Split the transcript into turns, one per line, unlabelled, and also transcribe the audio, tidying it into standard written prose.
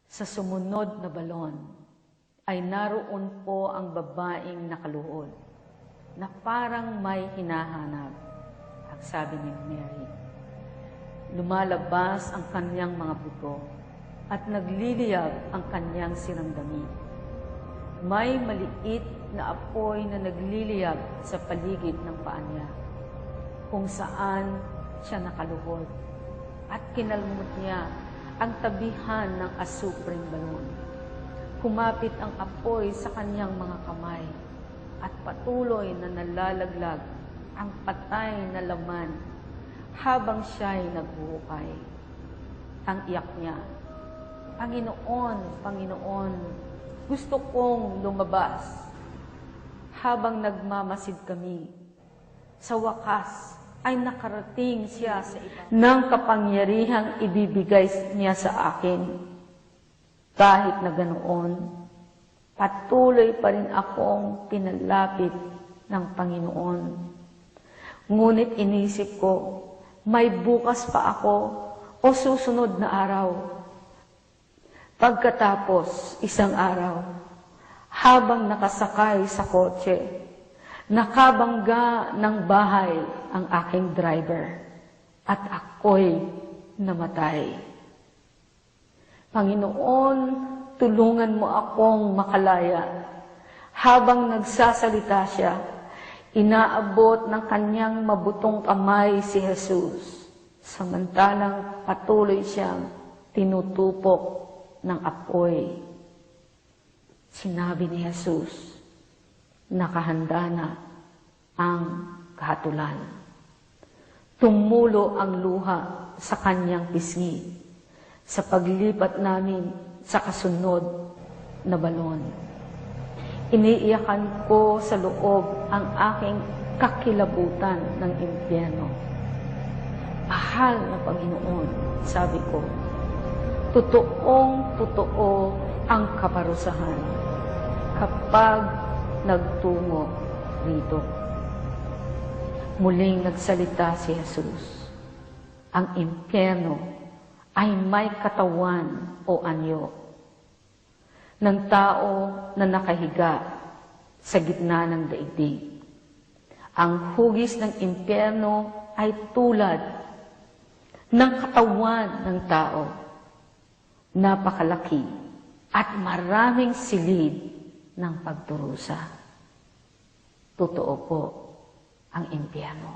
Sa sumunod na balon ay naroon po ang babaeng nakaluhod na parang may hinahanap. Ang sabi ni Mary, lumalabas ang kanyang mga buto at nagliliyab ang kanyang sirang damit. May maliit na apoy na nagliliyab sa paligid ng paa niya, kung saan siya nakaluhod, at kinalmot niya ang tabihan ng asupring balon. Kumapit ang apoy sa kanyang mga kamay at patuloy na nalalaglag ang patay na laman habang siya'y nagbuhukay. Ang iyak niya, Panginoon, Panginoon, gusto kong lumabas. Habang nagmamasid kami, sa wakas ay nakarating siya sa iba ng kapangyarihang ibibigay niya sa akin. Kahit na ganoon, patuloy pa rin akong pinalapit ng Panginoon. Ngunit inisip ko, may bukas pa ako o susunod na araw. Pagkatapos isang araw, habang nakasakay sa kotse, nakabangga ng bahay ang aking driver at ako'y namatay. Panginoon, tulungan mo akong makalaya. Habang nagsasalita siya, inaabot ng kanyang mabutong kamay si Jesus, samantalang patuloy siyang tinutupok ng apoy. Sinabi ni Jesus, nakahanda na ang kahatulan. Tumulo ang luha sa kanyang pisngi sa paglipat namin sa kasunod na balon. Iniiyakan ko sa loob ang aking kakilabutan ng impyerno. Mahal na Panginoon, sabi ko, totoong totoo ang kaparusahan kapag nagtungo rito. Muling nagsalita si Jesus. Ang impyerno ay may katawan o anyo ng tao na nakahiga sa gitna ng daigdig. Ang hugis ng impyerno ay tulad ng katawan ng tao. Napakalaki at maraming silid ng pagdurusa. Totoo po ang impyerno.